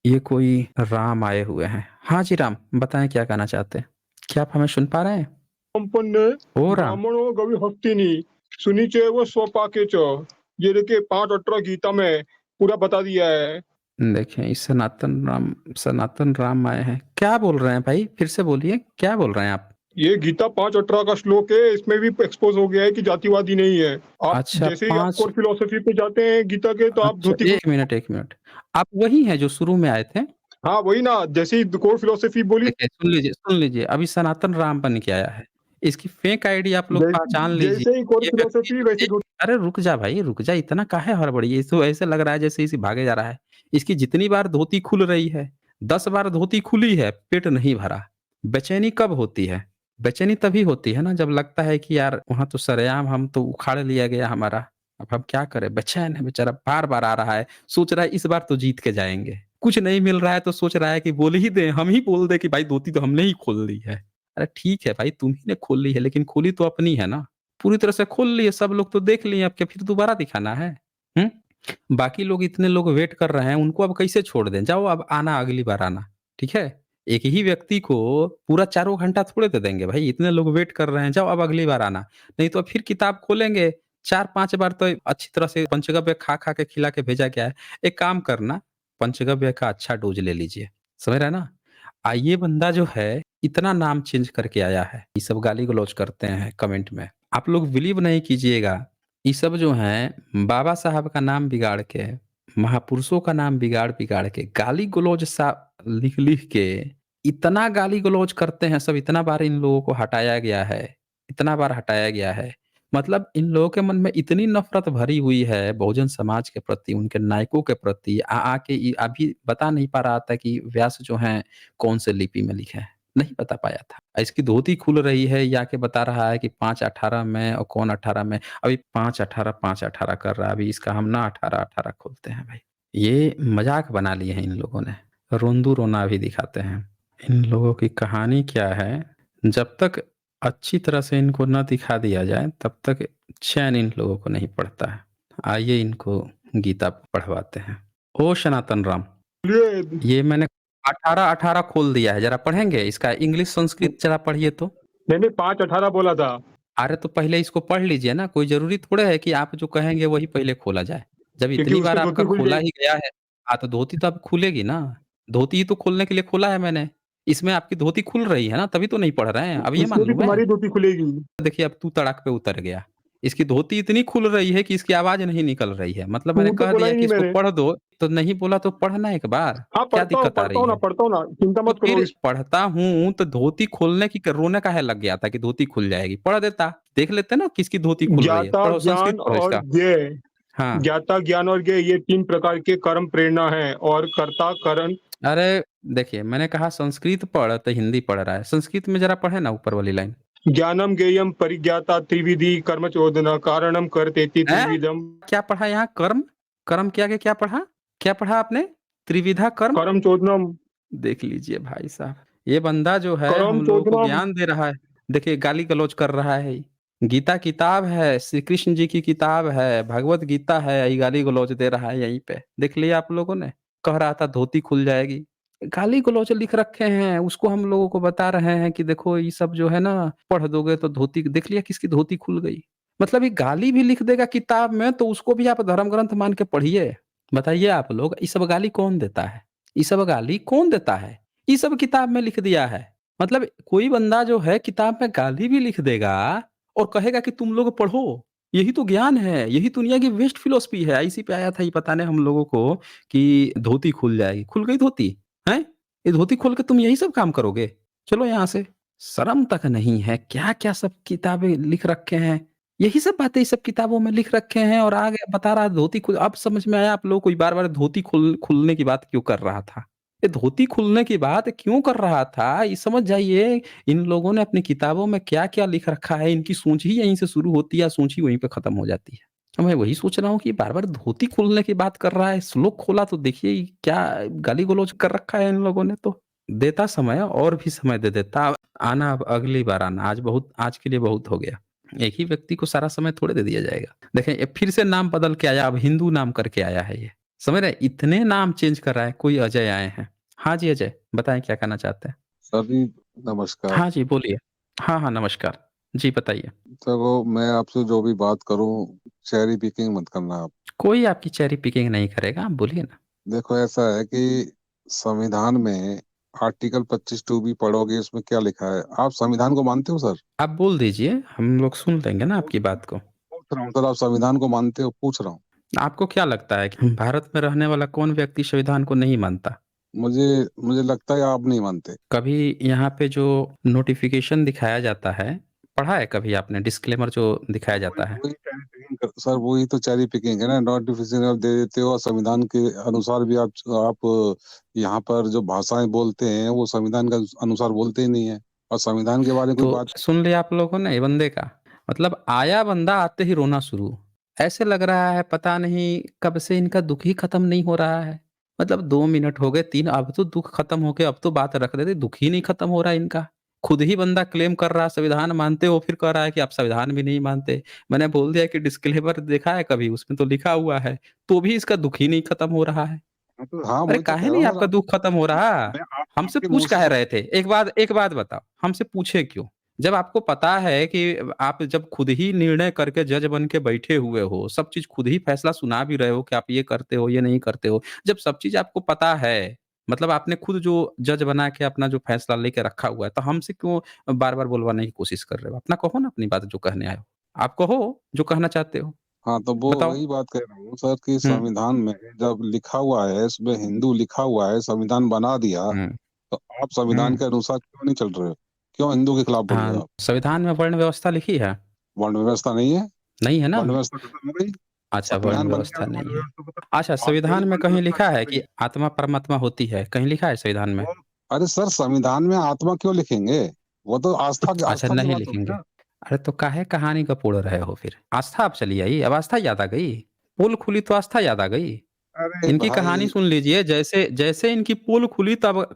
ये कोई राम आए हुए हैं। हाँ जी राम, बताएं क्या कहना चाहते हैं? क्या आप हमें सुन पा रहे हैं? संपन्न ओ राम, ब्राह्मणों गवि हस्तिनी सुनीचे वो स्वपाके च। ये देखिए 5:18 गीता में पूरा बता दिया है। देखें इस सनातन राम आए हैं। क्या बोल रहे हैं भाई? फिर से बोलिए, क्या बोल रहे हैं आप? ये गीता 5:18 का श्लोक है, इसमें भी एक्सपोज हो गया है कि जातिवादी नहीं है। आप अच्छा जैसे ही आप 5। कोर फिलोसफी पे जाते हैं गीता के तो आप अच्छा धोती 1 मिनट, 1 मिनट। आप वही हैं जो शुरू में आए थे? हाँ, वही ना, जैसे ही कोर फिलोसफी बोली देखिए सुन लीजिए, अभी सनातन राम बन के आया है। इसकी फेक आईडी आप लोग जै पहचान लीजिए। जैसे ही कोर ये व्यक्ति फिलोसफी जो वैसे धोती। अरे रुक जा भाई, रुक जा, इतना काहे हड़बड़ी है? ये तो ऐसे लग रहा है जैसे इसे भागे जा रहा है। इसकी जितनी बार धोती खुल रही है, 10 बार धोती खुली है, पेट नहीं भरा। बेचैनी कब होती है? बेचैनी तभी होती है ना जब लगता है कि यार वहाँ तो सरेआम हम तो उखाड़ लिया गया हमारा। अब हम क्या करें? बेचैन है बेचारा, बार-बार आ रहा है, सोच रहा है इस बार तो जीत के जाएँगे। कुछ नहीं मिल रहा है तो सोच रहा है कि बोल ही दें, हम ही बोल दें कि भाई धोती तो हमने ही खोल ली है। अरे ठीक है भाई, तुम ही ने खोल ली है, लेकिन खोली तो अपनी है ना। पूरी तरह से खोल ली है, सब लोग तो देख लिए, अब क्या फिर दोबारा दिखाना है? हुँ? बाकी लोग इतने लोग वेट कर रहे हैं, उनको अब कैसे छोड़ दें? जाओ अब आना, अगली बार आना, ठीक है? एक ही व्यक्ति को पूरा चारों घंटा थोड़े दे देंगे भाई, इतने लोग वेट कर रहे हैं, जाओ अब अगली बार आना। नहीं तो फिर किताब खोलेंगे, 4-5 बार तो अच्छी तरह से पंचगव्य खा-खा के खिला के भेजा गया है। एक काम करना, पंचगव्य का अच्छा डोज़ ले लीजिए, समझ रहे हैं ना? ये बंदा जो है, इतना नाम चेंज करके आया है, ये सब गाली-गलौज करते हैं कमेंट में। आप लोग बिलीव नहीं कीजिएगा, ये सब जो हैं बाबा साहब का नाम बिगाड़ के, महापुरुषों का नाम बिगाड़-बिगाड़ के, गाली-गलौज सा लिख-लिख के इतना गाली-गलौज करते हैं सब, इतना बार इन लोगों को हटाया गया है, इतना बार हटाया गया है। मतलब इन लोगों के मन में इतनी नफ़रत भरी हुई है बहुजन समाज के प्रति, उनके नायकों के प्रति, के ये अभी बता नहीं पा रहा था कि व्यास जो हैं कौन से लिपि में लिखे हैं, नहीं बता पाया था। इसकी धोती खुल रही है, ये आके बता रहा है कि 5:18 में और कौन 18 में, अभी 5:18 5:18 कर रहा है, अभी इसका हम ना 18:18 खोलते हैं भाई। ये मज़ाक बना लिए हैं इन लोगों ने, रोंदू-रोना भी दिखाते हैं। इन लोगों की कहानी क्या है, जब तक अच्छी तरह से इनको ना दिखा दिया जाए, तब तक चैन इन लोगों को नहीं पड़ता है। आइए इनको गीता पढ़वाते हैं। ओ सनातन राम, बोलिए। ये मैंने 18-18 खोल दिया है, ज़रा पढ़ेंगे? इसका इंग्लिश संस्कृत ज़रा पढ़िए तो। नहीं, नहीं 5:18 बोला था। अरे तो पहले इसको पढ़ लीजिए ना, कोई ज़रूरी थोड़े है कि आप जो कहेंगे वही पहले खोला जाए। जब क्योंकि इतनी बार उसकी आपका धोती खुल खोला जाएगी। ही गया है, हाँ, तो धोती तो अब खुलेगी ना। धोती ही तो खोलने के लिए खोला है मैंने। इसमें आपकी धोती खुल रही है ना, तभी तो नहीं पढ़ रहे हैं। अब ये मान इसमें भी लूँ मैं? तुम्हारी धोती खुलेगी। देखिए अब तू तड़ाक पे उतर गया। इसकी धोती इतनी खुल रही है कि इसकी आवाज़ नहीं निकल रही है। मतलब तू मैंने तो कह बोला दिया ही कि नहीं इसको मैंने। पढ़ दो, तो नहीं बोला तो पढ़ना एक बार, हाँ, क्या दिक्कत आ रही है? पढ़ता हूँ ना, चिंता तो मत करो फिर इस। पढ़ता हूँ तो धोती खोलने की रोने काहे लग गया था कि धोती खुल जाएगी? पढ़ देता, देख लेते ना किसकी धोती खुल रही है। ज्ञाता, पढ़ो, संस्कृत ज्ञान पढ़ो और इसका। ज्ञेय। हाँ। ज्ञाता, ज्ञान और ज्ञेय ये 3 प्रकार के कर्म प्रेरणा हैं और कर्ता, करण। अरे देखिए, मैंने कहा संस्कृत पढ़ तो हिंदी पढ़ रहा है। संस्कृत में ज़रा पढ़े ना ऊपर वाली लाइन। ज्ञानम ज्ञेयम परिज्ञाता त्रिविधि कर्मचोदना कारणम कर्तेति हैं? त्रिविधम। क्या पढ़ा यहाँ? कर्म? कर्म के आगे क्या पढ़ा? क्या पढ़ा आपने? त्रिविधा कर्म? करम चोदनम। देख लीजिए भाई साहब, ये बंदा जो है करम हम लोगों को चोदनम। ज्ञान दे रहा है। देखिए गाली-गलौज कर रहा है ये। गीता किताब है, श्री कृष्ण जी की किताब है, भगवत गीता है, ये गाली-गलौज दे रहा है यहीं पे। देख लिया आप लोगों ने? कह रहा था धोती खुल जाएगी। गाली-गलौज लिख रखे हैं, उसको हम लोगों को बता रहे हैं कि देखो ये सब जो है ना, पढ़ दोगे तो धोती देख लिया किसकी धोती खुल गई। मतलब ये गाली भी लिख देगा किताब में तो उसको भी आप धर्म ग्रंथ मान के पढ़िए। बताइए आप लोग, ये सब गाली कौन देता है? ये सब गाली कौन देता है? ये सब किताब में लिख दिया है। मतलब कोई बंदा जो है किताब में गाली भी लिख देगा और कहेगा कि तुम लोग पढ़ो, यही तो ज्ञान है, यही दुनिया की बेस्ट फिलॉसफी है। इसी पे आया था ये बताने हम लोगों को कि धोती खुल जाएगी। खुल गई धोती, हैं? ये धोती खोल के तुम यही सब काम करोगे? चलो यहाँ से। शर्म तक नहीं है, क्या-क्या सब किताबें लिख रखे हैं। यही सब बातें इस सब किताबों में लिख रखे हैं और आगे बता रहा है धोती खुल अब समझ में आया आप लोगों को ये बार-बार धोती खुलने की बात क्यों कर रहा था। ये धोती खुलने की बात क्यों कर रहा था, ये समझ जाइए इन लोगों ने अपनी किताबों में क्या-क्या लिख रखा है, इनकी सोच ही यहीं से शुरू होती है, सोच ही वहीं पे खत्म हो जाती है। तो मैं वही सोच रहा हूँ कि बार-बार धोती खोलने की बात कर रहा है, श्लोक खोला तो देखिए ये क्या गाली-गलौज कर रखा है इन लोगों ने तो। देता समय और भी समय दे देता, आना अब अगली बार आना, आज के लिए बहुत हो गया। एक ही व्यक्ति को सारा समय थोड़े दे दिया जाएगा। देखें ये फिर से नाम बदल के आया, अब हिंदू नाम करके आया है ये। समझ रहे हैं? इतने नाम चेंज कर रहा है। कोई अजय आए हैं। हाँ जी, अजय बताएँ क्या कहना चाहते हैं? सर जी, नमस्कार। हाँ जी, बोलिए। हाँ, हाँ, नमस्कार। जी, बताइए। चलो मैं आपसे जो भी बात करूँ, चेरी पिकिंग मत करना आप। कोई आपकी चेरी पिकिंग नहीं करेगा, आप बोलिए ना। देखो ऐसा है कि संविधान में आर्टिकल 25 टू भी पढ़ोगे, उसमें क्या लिखा है? आप संविधान को मानते हो सर? आप बोल दीजिए, हम लोग सुन लेंगे ना आपकी बात को। पूछ रहा हूँ सर, आप संविधान को मानते हो? पूछ रहा हूँ। आपको क्या लगता है कि भारत में रहने वाला कौन व्यक्ति संविधान को नहीं मानता? मुझे मुझे लगता है आप नहीं मानते। कभी यहाँ पे जो नोटिफ़िकेशन दिखाया जाता है, पढ़ा है कभी आपने डिस्क्लेमर जो दिखाया वही जाता है? वही चेरी पिकिंग सर, वही तो चेरी पिकिंग है ना। नोटिफिकेशन आप दे देते हो और संविधान के अनुसार भी आप यहाँ पर जो भाषाएं बोलते हैं वो संविधान के अनुसार बोलते ही नहीं है, और संविधान के बारे में कोई तो बात। सुन लिया आप लोगों ने ये बंदे का? मतलब आया बंदा आते ही रोना शुरू। ऐसे लग रहा है पता नहीं कब से इनका दुःख ही खत्म नहीं हो रहा है। मतलब 2 मिनट हो गए 3 अब तो दुःख खत्म हो गया, अब तो बात रख देते, दुःख ही नहीं खत्म हो रहा है इनका। खुद ही बंदा क्लेम कर रहा है संविधान मानते हो, फिर कह रहा है कि आप संविधान भी नहीं मानते। मैंने बोल दिया कि डिस्क्लेमर देखा है कभी? उसमें तो लिखा हुआ है, तो भी इसका दुःख ही नहीं खत्म हो रहा है। हाँ, अरे वही तो कह काहे रहा नहीं हूँ सर। आपका दुःख खत्म हो रहा? मैं हमसे आपके पूछ मुंह से काहे रहे थे? एक बात बताओ, हमसे पूछे क्यों? जब आपको पता है कि आप जब खुद ही निर्णय करके जज बन के बैठे हुए हो, सब चीज़ खुद ही फैसला सुना भी रहे हो कि आप ये करते हो, ये नहीं करते हो। जब सब चीज़ आपको पता है, मतलब आपने खुद जो जज बना के अपना जो फैसला लेके रखा हुआ है, तो हमसे क्यों बार-बार बुलवाने की कोशिश कर रहे हो? अपना कहो ना अपनी बात जो कहने आए हो। आप कहो, जो कहना चाहते हो, हाँ, तो वो बताओ? वही बात कह रहा हूँ सर कि हुँ, संविधान में जब लिखा हुआ है, इसमें हिंदू लिखा हुआ है, संविधान बना दिया, हुँ, तो आप संविधान हुँ। के अनुसार क्यों नहीं चल रहे हो? क्यों हिंदू के खिलाफ बोल रहे हाँ, हो आप? संविधान में वर्ण व्यवस्था लिखी है? वर्ण व्यवस्था नहीं है। नहीं है ना? वर्ण व्यवस्था खत्म हो गई। अच्छा, वर्ण संविधान बन गया व्यवस्था तो वर्ण नहीं है। व्यवस्था खत्म। अच्छा, आप कहीं संविधान में वर्ण कहीं व्यवस्था लिखा नहीं है हो कि गई। आत्मा परमात्मा होती है? कहीं लिखा है संविधान में? वो अरे सर, संविधान में आत्मा क्यों लिखेंगे? वो तो अच्छा, आस्था की नहीं बात होगी लिखेंगे। ना। अरे तो काहे कहानी का पोड़ रहे हो फिर? आस्था अब चली आई, अब आस्था याद आ गई? पोल खुली तो आस्था याद आ गई? अरे इनकी कहानी भाई, सुन लीजिए, जैसे जैसे इनकी पोल खुली तब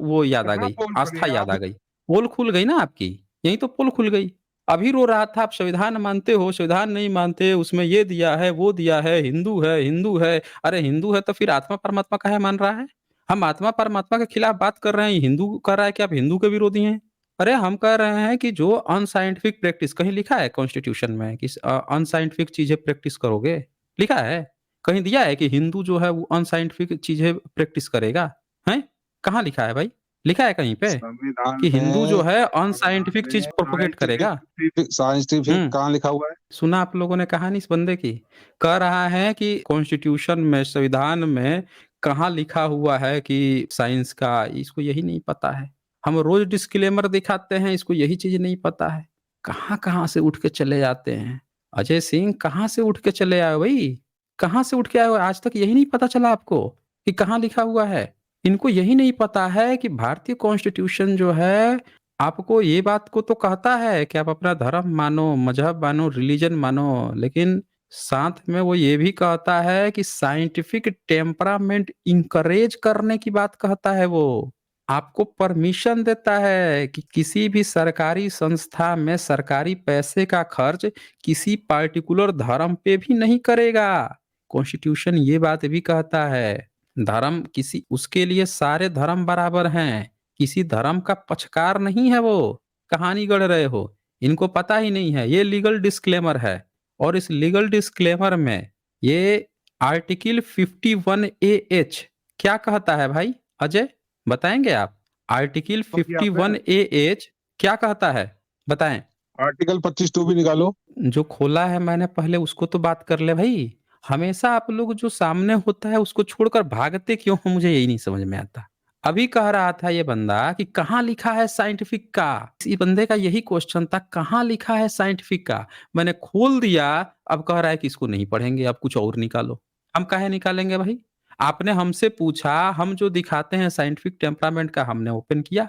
वो याद आ कहाँ गई, पोल खुली आस्था है याद आ आप? गई। पोल खुल गई ना आपकी, यही तो पोल खुल गई। अभी रो रहा था आप संविधान मानते हो, संविधान नहीं मानते, उसमें ये दिया है, वो दिया है, हिंदू है, हिंदू है। अरे हिंदू है तो फिर आत्मा परमात्मा काहे मान रहा है? हम आत्मा परमात्मा के खिलाफ बात कर रहे हैं, हिंदू कह रहा है कि आप हिंदू के विरोधी हैं। अरे हम कह रहे हैं कि जो अनसाइंटिफिक प्रैक्टिस कहीं लिखा है कॉन्स्टिट्यूशन में कि अनसाइंटिफिक चीज़ें प्रैक्टिस करोगे? लिखा है? कहीं दिया है कि हिंदू जो है वो अनसाइंटिफिक चीज़ें प्रैक्टिस करेगा? हैं? कहाँ लिखा है भाई? लिखा है कहीं पे संविधान कि हिंदू जो में है संविधान अनसाइंटिफिक चीज़ में प्रोपेगेट करेगा? साइंटिफिक हुँ। कहाँ लिखा हुआ है? सुना आप लोगों ने कहानी इस बंदे की? कह रहा है कि कॉन्स्टिट्यूशन में, संविधान में कहाँ लिखा हुआ है कि साइंस का, इसको यही नहीं पता है। हम रोज़ डिस्क्लेमर दिखाते हैं, इसको यही चीज़ नहीं पता है। कहाँ-कहाँ से उठ के चले जाते हैं। अजय सिंह कहाँ से उठ के चले आए हो भई? कहाँ से उठ के आए हो? आज तक यही नहीं पता चला आपको कि कहाँ लिखा हुआ है? इनको यही नहीं पता है कि भारतीय कॉन्स्टिट्यूशन जो है आपको ये बात को तो कहता है कि आप अपना धर्म मानो, मज़हब मानो, रिलिजन मानो, लेकिन साथ में वो ये भी कहता है कि साइंटिफिक टेम्परामेंट इनकरेज करने की बात कहता है वो। आपको परमिशन देता है कि किसी भी सरकारी संस्था में सरकारी पैसे का खर्च किसी पार्टिकुलर धर्म पे भी नहीं करेगा। कॉन्स्टिट्यूशन ये बात भी कहता है, धर्म किसी उसके लिए सारे धर्म बराबर हैं। किसी धर्म का पक्षकार नहीं है वो, कहानी गढ़ रहे हो। इनको पता ही नहीं है, ये लीगल डिस्क्लेमर है और इस लीगल डिस्क्लेमर में ये आर्टिकल 51 एएच क्या कहता है भाई? अजय, बताएँगे आप? आर्टिकल तो किया आपने 51 एएच क्या कहता है? बताएँ? आर्टिकल 25 टू भी निकालो। जो खोला है मैंने पहले उसको तो बात कर ले भई। हमेशा आप लोग जो सामने होता है उसको छोड़कर भागते क्यों हो मुझे यही नहीं समझ में आता। अभी कह रहा था ये बंदा कि कहाँ लिखा है साइंटिफिक का? इस बंदे का यही क्वेश्चन था कहाँ लिखा है साइंटिफिक का? मैंने खोल दिया, अब कह रहा है कि इसको नहीं पढ़ेंगे, अब कुछ और निकालो। हम काहे निकालेंगे भाई? आपने हमसे पूछा, हम जो दिखाते हैं साइंटिफिक टेम्परामेंट का हमने ओपन किया।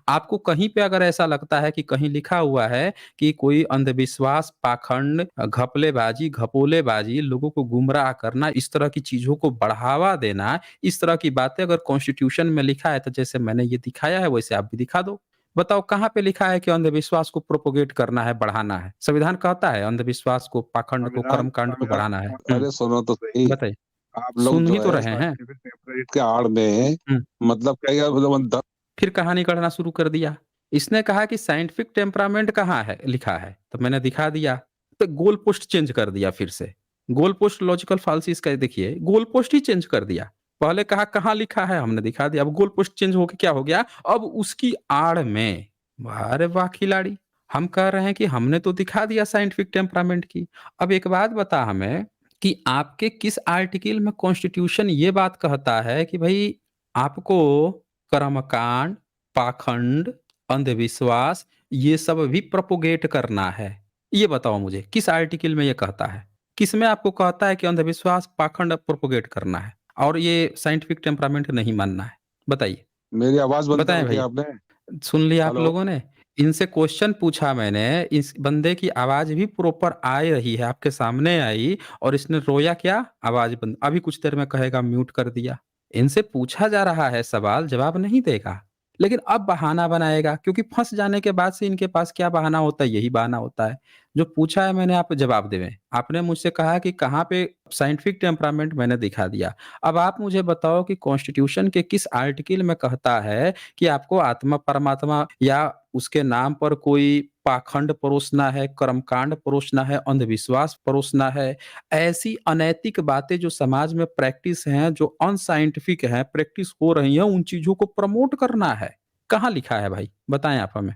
आपको कहीं पे अगर ऐसा लगता है कि कहीं लिखा हुआ है कि कोई अंधविश्वास, पाखंड, घपलेबाजी, घपोलेबाजी, लोगों को गुमराह करना, इस तरह की चीज़ों को बढ़ावा देना, इस तरह की बातें अगर कॉन्स्टिट्यूशन में लिखा है, तो जैसे मैंने ये दिखाया है, वैसे आप भी दिखा दो। बताओ कहाँ पे लिखा है कि अंधविश्वास को प्रोपेगेट करना है, बढ़ाना है? संविधान कहता है अंधविश्वास को, पाखंड को, संविधान कर्मकांड को संविधान बढ़ाना है। हुँ, अरे सुनो तो सही। बताइए। आप लोग सुन जो ही तो है रहे हैं। साइंटिफिक टेम्परेट के आड़ में हम्म। मतलब क्या मतलब फिर कहानी गढ़ना शुरू कर दिया। इसने कहा कि साइंटिफिक टेम्परामेंट कहाँ है लिखा है, तो मैंने दिखा दिया। तो गोल पोस्ट चेंज कर दिया फिर से। गोल पोस्ट लॉजिकल फाल्सिस का देखिए, गोल पोस्ट ही चेंज कर दिया। पहले कहा कहाँ लिखा है, हमने दिखा दिया। अब गोल पोस्ट चेंज होके क्या हो गया, अब उसकी आड़ में, अरे वाह खिलाड़ी, हम कह रहे हैं कि हमने तो दिखा दिया साइंटिफिक टेम्परामेंट की। अब एक बात बता हमें कि आपके किस आर्टिकल में कॉन्स्टिट्यूशन ये बात कहता है कि भाई आपको कर्मकांड, पाखंड, अंधविश्वास ये सब भी प्रोपोगेट करना है। ये बताओ मुझे किस आर्टिकल में ये कहता है, किसमें आपको कहता है कि अंधविश्वास पाखंड प्रोपोगेट करना है और ये साइंटिफिक टेम्परामेंट नहीं मानना है? बताइए। मेरी आवाज बंद कर बताएं रखी है भाई। आपने। सुन लिया आप हेलो। लोगों ने? इनसे क्वेश्चन पूछा मैंने, इस बंदे की आवाज भी प्रॉपर आ रही है, आपके सामने आई, और इसने रोया क्या, आवाज बंद। अभी कुछ देर में कहेगा म्यूट कर दिया। इनसे पूछा जा रहा है सवाल, जवाब नहीं देगा, लेकिन अब बहाना बनाएगा, क्योंकि फंस जाने के बाद से इनके पास क्या बहाना होता है, यही बहाना होता है। जो पूछा है मैंने, आप जवाब देवें। आपने मुझसे कहा कि कहाँ पे साइंटिफिक टेम्परामेंट, मैंने दिखा दिया। अब आप मुझे बताओ कि कॉन्स्टिट्यूशन के किस आर्टिकल में कहता है कि आपको आत्मा परमात्मा या उसके नाम पर कोई पाखंड परोसना है, कर्मकांड परोसना है, अंधविश्वास परोसना है, ऐसी अनैतिक बातें जो समाज में प्रैक्टिस हैं, जो अनसाइंटिफिक हैं, प्रैक्टिस हो रही हैं, उन चीजों को प्रमोट करना है। कहाँ लिखा है भाई, बताएं आप हमें।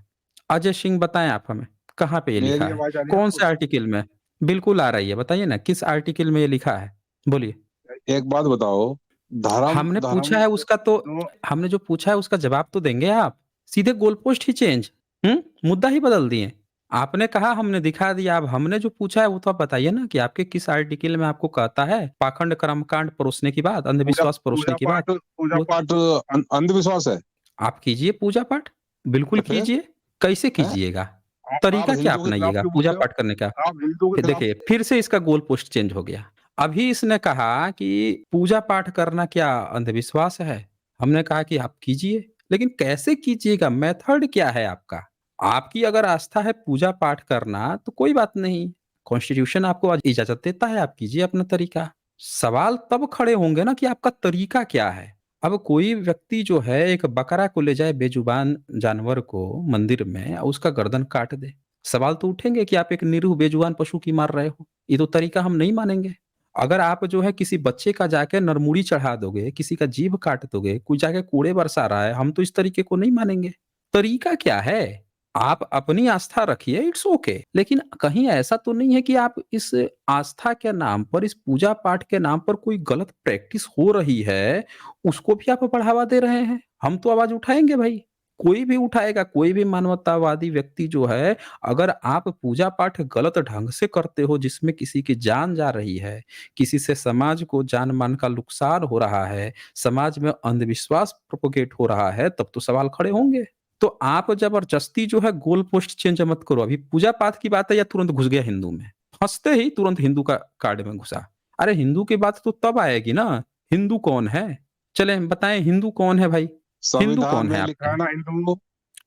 अजय सिंह बताएं आप हमें, कहाँ पे ये लिखा मेरी है, आवाज आ रही है कौन आपको? से आर्टिकल में? बिल्कुल आ रही है, बताइए ना किस आर्टिकल में ये लिखा है, बोलिए। एक बात बताओ। धर्म हमने धर्म पूछा है उसका तो, जो हमने जो पूछा है उसका जवाब तो देंगे आप। सीधे गोल पोस्ट ही चेंज, मुद्दा ही बदल दिए। आपने कहा हमने दिखा दिया, अब हमने जो पूछा है वो तो आप बताइए ना कि आपके किस आर्टिकल में आपको कहता है पाखंड कर्मकांड परोसने की बात, पूजा अंधविश्वास परोसने पूजा की बात। पाठ पूजा वो पाठ अंधविश्वास है। आप कीजिए पूजा पाठ, बिल्कुल तो फिर कीजिए। कैसे है? कीजिएगा, आप तरीका क्या हिंदू के खिलाफ अपनाइएगा क्यों बोल पूजा रहे हो? पाठ करने का? आप हिंदू के फिर खिलाफ। देखिए फिर से इसका गोल पोस्ट चेंज हो गया। अभी इसने कहा कि पूजा पाठ करना क्या अंधविश्वास है? हमने कहा कि आप कीजिए, लेकिन कैसे कीजिएगा, मेथड क्या है आपका? आपकी अगर आस्था है पूजा पाठ करना तो कोई बात नहीं, कॉन्स्टिट्यूशन आपको आज इजाजत देता है, आप कीजिए अपना तरीका। सवाल तब खड़े होंगे ना कि आपका तरीका क्या है। अब कोई व्यक्ति जो है एक बकरा को ले जाए, बेजुबान जानवर को मंदिर में, और उसका गर्दन काट दे, सवाल तो उठेंगे कि आप एक निरीह बेजुबान पशु की मार रहे हो। ये तो तरीका हम नहीं मानेंगे। अगर आप जो है किसी बच्चे का जाके नरमुड़ी चढ़ा दोगे, किसी का जीभ काट दोगे, कोई जाके कूड़े बरसा रहा है, हम तो इस तरीके को नहीं मानेंगे। तरीका क्या है? आप अपनी आस्था रखिए, इट्स ओके, लेकिन कहीं ऐसा तो नहीं है कि आप इस आस्था के नाम पर, इस पूजा पाठ के नाम पर कोई गलत प्रैक्टिस हो रही है, उसको भी आप बढ़ावा दे रहे हैं। हम तो आवाज उठाएंगे भाई, कोई भी उठाएगा, कोई भी मानवतावादी व्यक्ति जो है। अगर आप पूजा पाठ गलत ढंग से करते हो, जिसमें किसी की जान जा रही है, किसी से समाज को जान मान का नुकसान हो रहा है, समाज में अंधविश्वास प्रोपोगेट हो रहा है, तब तो सवाल खड़े होंगे। तो आप जबरदस्ती जो है गोल पोस्ट चेंज मत करो। अभी पूजा पाठ की बात है या तुरंत घुस गया हिंदू में, फंसते ही तुरंत हिंदू का कार्ड में घुसा। अरे हिंदू की बात तो तब आएगी ना, हिंदू कौन है? चले बताएं हिंदू कौन है भाई, हिंदू संविधान कौन है में आपके लिखा है यहाँ? ना हिंदू।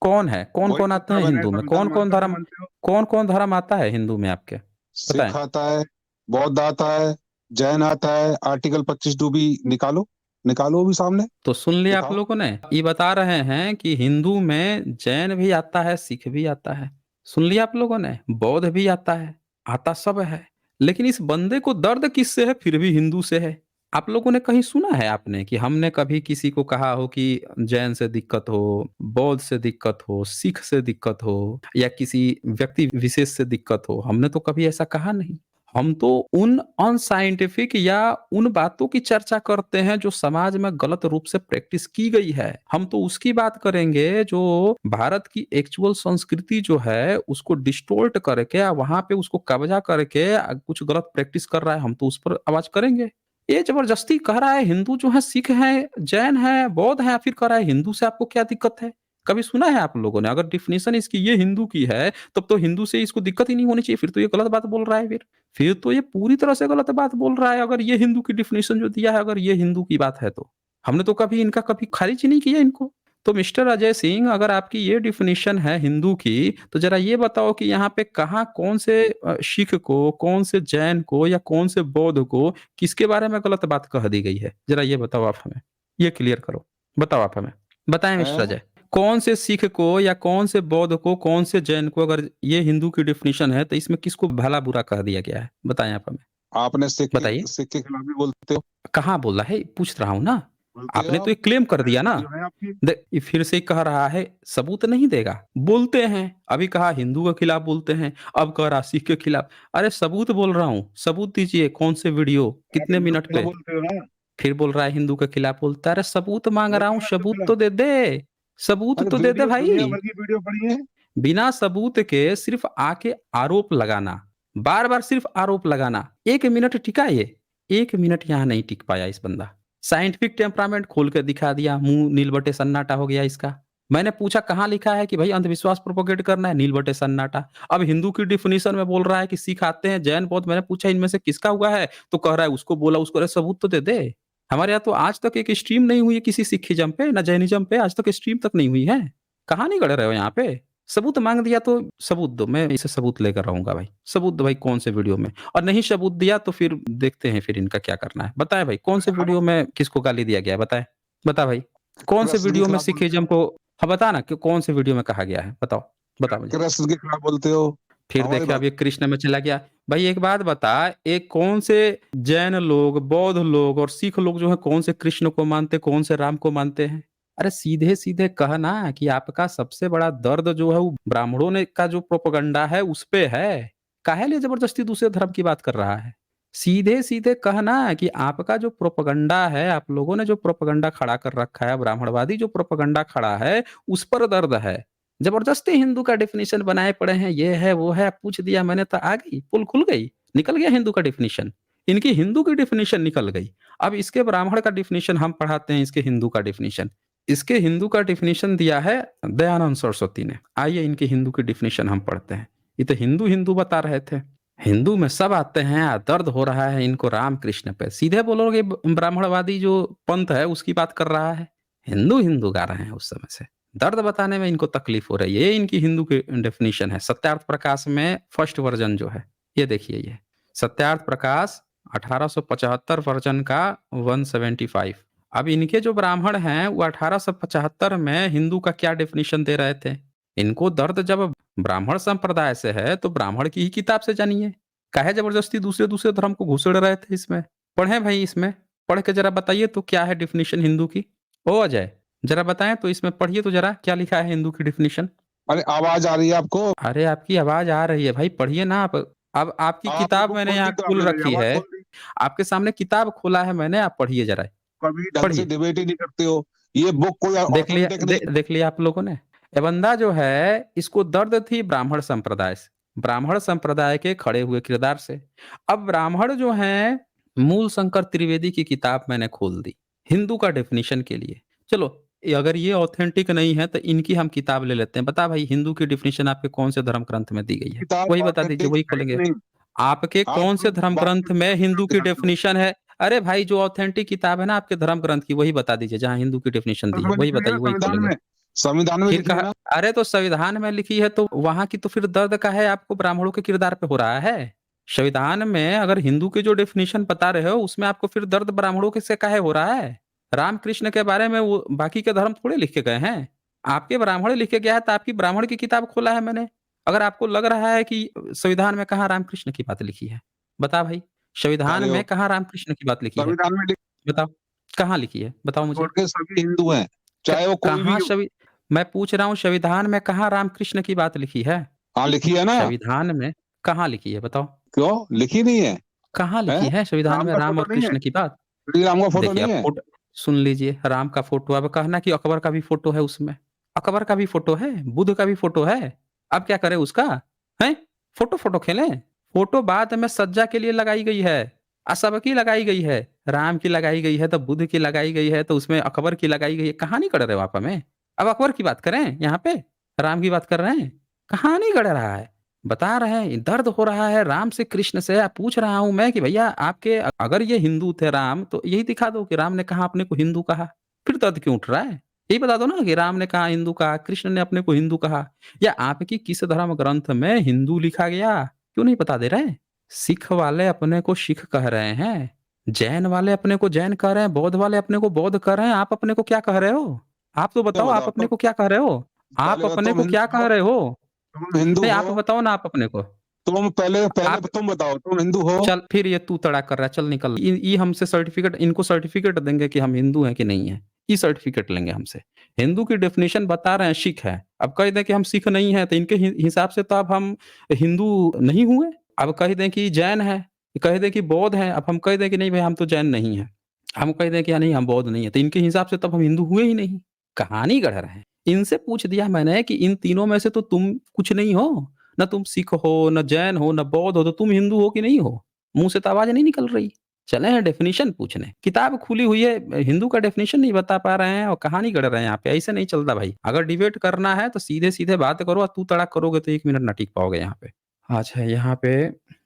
कौन है, कौन वही कौन आते हैं किताब है नए हिंदू में, संविधान मानते हो नहीं मानते हो? कौन कौन धर्म आता है हिंदू में आपके, बताएं। सिख आता है, बौद्ध आता है, जैन आता है। आर्टिकल 25 डूबी निकालो, निकालो भी सामने तो सुन लिया आप दिखाओ। लोगों ने, ये बता रहे हैं कि हिंदू में जैन भी आता है, सिख भी आता है। सुन लिया आप लोगों ने, बौद्ध भी आता है, आता सब है। लेकिन इस बंदे को दर्द किससे है, फिर भी हिंदू से है। आप लोगों ने कहीं सुना है आपने कि हमने कभी किसी को कहा हो कि जैन से दिक्कत हो, बौद्ध से दिक्कत हो, सिख से दिक्कत हो, या किसी व्यक्ति विशेष से दिक्कत हो? हमने तो कभी ऐसा कहा नहीं। हम तो उन अनसाइंटिफिक या उन बातों की चर्चा करते हैं जो समाज में गलत रूप से प्रैक्टिस की गई है। हम तो उसकी बात करेंगे जो भारत की एक्चुअल संस्कृति जो है उसको डिस्टोर्ट करके वहां पे उसको कब्जा करके कुछ गलत प्रैक्टिस कर रहा है, हम तो उस पर आवाज करेंगे। ये जबरदस्ती कह रहा है हिंदू जो है, सिख है, जैन है, बौद्ध है, फिर कह रहा है हिंदू से आपको क्या दिक्कत है? कभी सुना है आप लोगों ने? अगर डिफिनेशन इसकी ये हिंदू की है, तब तो हिंदू से इसको दिक्कत ही नहीं होनी चाहिए, फिर तो ये गलत बात बोल रहा है। फिर तो ये पूरी तरह से गलत बात बोल रहा है। अगर ये हिंदू की डिफिनेशन जो दिया है, अगर ये हिंदू की बात है, तो हमने तो कभी इनका कभी खारिज ही नहीं किया इनको। तो मिस्टर अजय सिंह, अगर आपकी ये डेफिनिशन है हिंदू की, तो ज़रा ये बताओ कि यहाँ पे कहाँ कौन से सिख को, कौन से जैन को या कौन से बौद्ध को किसके बारे में गलत बात कह दी गई है? ज़रा ये बताओ आप हमें, ये क्लियर करो। बताओ आप हमें, बताएँ मिस्टर हैं? अजय। कौन से सिख को या कौन से बौद्ध को, कौन से जैन को, अगर ये हिंदू की डेफिनिशन है, तो इसमें किसको भला-बुरा कह दिया गया है? बताएँ आप हमें, आपने सिख बताइए। के खिलाफ भी बोलते हो कहाँ बोला है? पूछ रहा हूँ ना। बोलते हो आपने तो आप एक क्लेम कर दिया ना। जो है आपकी ये फिर से कह रहा है, सबूत नहीं देगा। बोलते हैं, अभी कहा हिंदू के खिलाफ बोलते हैं, अब कह रहा सिख के खिलाफ। अरे सबूत बोल रहा हूँ, सबूत दीजिए, कौन से वीडियो, आप कितने हिंदू के मिनट खिलाफ पे? बोलते हो ना फिर बोल रहा है हिंदू के खिलाफ बोलता है। अरे सबूत माँग रहा बोलते हूँ, हो ना हिंदू के सबूत खिलाफ तो दे दे, सबूत अरे तो दे दे वीडियो दुनिया भाई। भर की वीडियो पड़ी है बिना सबूत के सिर्फ आके आरोप लगाना, बार-बार सिर्फ आरोप लगाना। 1 मिनट टिका ये, 1 मिनट यहाँ नहीं टिक पाया इस बंदा। साइंटिफिक टेम्परामेंट खोल के दिखा दिया, मुँह नील-बटे सन्नाटा हो गया इसका। मैंने पूछा कहाँ लिखा है कि भई अंधविश्वास प्रोपेगेट करना है, नील-बटे सन्नाटा। अब हिंदू की डेफिनिशन में बोल रहा है कि सिख आते हैं, जैन बौद्ध। मैंने पूछा इनमें से किसका हुआ है? तो कह रहा है उसको बोला, उसको। अरे सबूत तो दे दे। हमारे यहाँ तो आज तक एक स्ट्रीम नहीं हुई है किसी सिखिज़्म पे, ना जैनिज़्म पे, आज तक स्ट्रीम तक नहीं हुई है। कहाँ नहीं गड़ रहे हो यहाँ पे? सबूत माँग दिया तो सबूत दो, मैं इसे सबूत लेकर रहूँगा भाई। सबूत दो भाई, कौन से वीडियो में? और नहीं सबूत दिया तो फिर देखते हैं फिर इनका क्या करना है। बताएँ भाई, कौन से आप वीडियो में किसको गाली दिया गया है? बताएँ, बता भाई। कौन से कृष्ण के वीडियो में खिलाफ बोलते सिखिज़्म हो को, हाँ, बता ना कि कौन से वीडियो में कहा गया है? बताओ, बता मुझे। कृष्ण के खिलाफ बोलते हो फिर हमारी देखिए अब बात ये कृष्ण में चला गया। भाई एक बात बता, एक कौन से जैन लोग, बौद्ध लोग और सिख लोग जो हैं, कौन से कृष्ण को मानते, कौन से राम को मानते हैं? अरे सीधे-सीधे कहना कि आपका सबसे बड़ा दर्द जो है वो ब्राह्मणों ने का जो प्रोपेगेंडा है उस पे है। काहे लिए ज़बरदस्ती दूसरे धर्म की बात कर रहा है? सीधे-सीधे कहना कि आपका जो प्रोपेगेंडा है, आप लोगों ने जो प्रोपेगेंडा खड़ा कर रखा है, ब्राह्मणवादी जो प्रोपेगेंडा खड़ा है, उस पर दर्द है। जबरदस्ती हिंदू का डेफिनिशन बनाए पड़े हैं, ये है, वो है, पूछ दिया मैंने तो आ गई, पुल खुल गई, निकल गया हिंदू का डेफिनिशन। इनकी हिंदू की डेफिनिशन निकल गई। अब इसके ब्राह्मण का डेफिनिशन हम पढ़ाते हैं, इसके हिंदू का डेफिनिशन। इसके हिंदू का डेफिनिशन दिया है दयानंद सरस्वती ने। आइए इनकी हिंदू की डेफिनिशन हम पढ़ते हैं। ये तो हिंदू हिंदू बता रहे थे। हिंदू में सब आते हैं, दर्द हो रहा है इनको रामकृष्ण पे। सीधे बोलोगे ब्राह्मणवादी जो पंथ है उसकी बात कर रहा है। हिंदू हिंदू गा रहे हैं उस समय से। दर्द बताने में इनको तकलीफ हो रही है। ये इनकी हिंदू की डेफिनिशन है। सत्यार्थ प्रकाश में फर्स्ट वर्जन जो है, ये देखिए, ये सत्यार्थ प्रकाश 1875 वर्जन का 175। अब इनके जो ब्राह्मण हैं वो 1875 में हिंदू का क्या डेफिनिशन दे रहे थे? इनको दर्द जब ब्राह्मण संप्रदाय से है तो ब्राह्मण की ही किताब से जानिए। काहे जबरदस्ती दूसरे दूसरे धर्म को घुसेड़ रहे थे इसमें? पढ़े भाई, इसमें पढ़ के जरा बताइए तो क्या है डेफिनिशन हिंदू की? ओ अजय, जरा बताएं तो, इसमें पढ़िए तो जरा, क्या लिखा है हिंदू की डेफिनिशन? अरे आवाज आ रही है आपको अरे आपकी आवाज आ रही है भाई, पढ़िए ना आप। अब आपकी आपने किताब बुक मैंने खोल यहाँ दी तो खोल आपने मेरी रखी आवाज है, खोल दी आपके सामने किताब खोला है मैंने, आप पढ़िए जरा, कभी ढंग से पढ़िए। डिबेट ही नहीं करते हो ये बुक कोई ऑथेंटिक नहीं देख लिया आप लोगों ने? ये बंदा जो है, इसको दर्द थी ब्राह्मण संप्रदाय से, ब्राह्मण संप्रदाय के खड़े हुए किरदार से। अब ब्राह्मण जो हैं, मूल शंकर त्रिवेदी की किताब मैंने खोल दी हिंदू का डेफिनिशन के लिए। चलो, अगर ये ऑथेंटिक नहीं है तो इनकी हम किताब ले लेते हैं। बता भाई, हिंदू की डेफिनिशन आपके कौन से धर्म ग्रंथ में दी गई है? किताब वही बता दीजिए, ऑथेंटिक वही है ही खोलेंगे। नहीं आपके आप कौन से सिर्फ धर्म बात ग्रंथ पे में हिंदू की दिखाते हो डेफिनिशन है? अरे भाई, जो ऑथेंटिक किताब है ना आपके धर्म ग्रंथ की, वही बता दीजिए जहाँ हिंदू की डेफिनिशन दी है, उसमें वही लिखी है बताइए, ना वही खोलेंगे। संविधान में फिर लिखी है कहा, ना अरे तो संविधान में लिखी है तो वहां की तो फिर दर्द का है, आपको ब्राह्मणों के किरदार पे हो रहा है। संविधान में अगर हिंदू के जो डेफिनेशन बता रहे हो उसमें आपको फिर दर्द ब्राह्मणों के से काहे हो रहा है? रामकृष्ण के बारे में वो बाकी के धर्म थोड़े लिख के गए हैं। आपके ब्राह्मण लिख के गया है तो आपकी ब्राह्मण की किताब खोला है मैंने। अगर आपको लग रहा है कि संविधान में कहाँ रामकृष्ण की बात लिखी है, बता भाई, संविधान अरे में कहाँ रामकृष्ण की बात लिखी है? संविधान में बताओ, कहाँ लिखी है? बताओ मुझे। छोड़ के सभी हिंदू हैं चाहे वो कोई भी कहाँ हो मैं पूछ रहा हूँ, संविधान में कहाँ रामकृष्ण की बात लिखी है? हाँ लिखी है ना संविधान में कहाँ लिखी है, बताओ? क्यों लिखी नहीं है कहाँ लिखी हैं है संविधान राम में का राम फोटो और नहीं है कृष्ण की बात? श्री राम का फोटो देखिए, नहीं अब है फोटो सुन लीजिए, राम का फोटो, अब कहना कि अकबर का भी फोटो है उसमें। अकबर का भी फोटो है, बुद्ध का भी फोटो है। अब क्या करें उसका? हैं? फोटो खेलें? फोटो बाद में सज्जा के लिए लगाई गई है, सबकी लगाई गई है। राम की लगाई गई है तो बुद्ध की लगाई गई है, तो उसमें अकबर की लगाई गई है। कहाँ नहीं कर रहे हो आप हमें? अब अकबर की बात करें यहाँ पे? राम की बात कर रहे हैं? कहाँ नहीं गड़ रहा है? बता रहे हैं दर्द हो रहा है राम से, कृष्ण से। पूछ रहा हूं मैं कि भैया, आपके अगर ये हिंदू थे राम, तो यही दिखा दो कि राम ने कहा अपने को हिंदू कहा। फिर दर्द क्यों उठ रहा है? यही बता दो ना कि राम ने कहा हिंदू कहा, कृष्ण ने अपने को हिंदू कहा, या आपकी किस धर्म ग्रंथ में हिंदू लिखा गया? क्यों नहीं बता दे रहे? सिख वाले अपने को सिख कह रहे हैं, जैन वाले अपने को जैन कह रहे हैं, बौद्ध वाले अपने को बौद्ध कह रहे हैं, आप अपने को क्या कह रहे हो? आप तो तो बताओ आप बताओ अपने को क्या कह रहे हो? आप पहले अपने तुम को क्या हिंदू कह हो, रहे हो? तुम हिंदू नहीं, हो, आप बताओ ना आप अपने को। तुम पहले पहले आप तुम बताओ तुम हिंदू हो। चल फिर ये तू तड़ा कर रहा है, चल निकल। ये हमसे सर्टिफिकेट, इनको सर्टिफिकेट देंगे कि हम हिंदू हैं कि नहीं है, ये सर्टिफिकेट लेंगे हमसे। हिंदू की डेफिनेशन बता रहे हैं सिख है, अब कह दें कि हम सिख नहीं है तो इनके हिसाब से तो अब हम हिंदू नहीं हुए। अब कह दें कि जैन है, कह दें कि बौद्ध है, अब हम कह दें कि नहीं भाई हम तो जैन नहीं है, हम कह दें कि नहीं हम बौद्ध नहीं है, तो इनके हिसाब से तब हम हिंदू हुए ही नहीं। कहानी गढ़ रहे हैं। इनसे पूछ दिया मैंने कि इन तीनों में से तो तुम कुछ नहीं हो, न तुम सिख हो, न जैन हो, न बौद्ध हो, तो तुम हिंदू हो कि नहीं हो? मुँह से तो आवाज़ नहीं निकल रही। चले हैं डेफिनिशन पूछने। किताब खुली हुई है, हिंदू का डेफिनिशन नहीं बता पा रहे हैं और कहानी गढ़ रहे हैं यहाँ पे, ऐसे नहीं चलता भाई। अगर डिबेट करना है तो सीधे-सीधे बात करो, और तू तड़ाक करोगे तो 1 मिनट ना टिक पाओगे यहाँ पे। अच्छा, यहाँ पे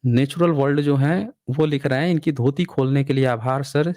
नेचुरल वर्ल्ड जो है वो लिख रहे हैं, इनकी धोती खोलने के लिए आभार सर।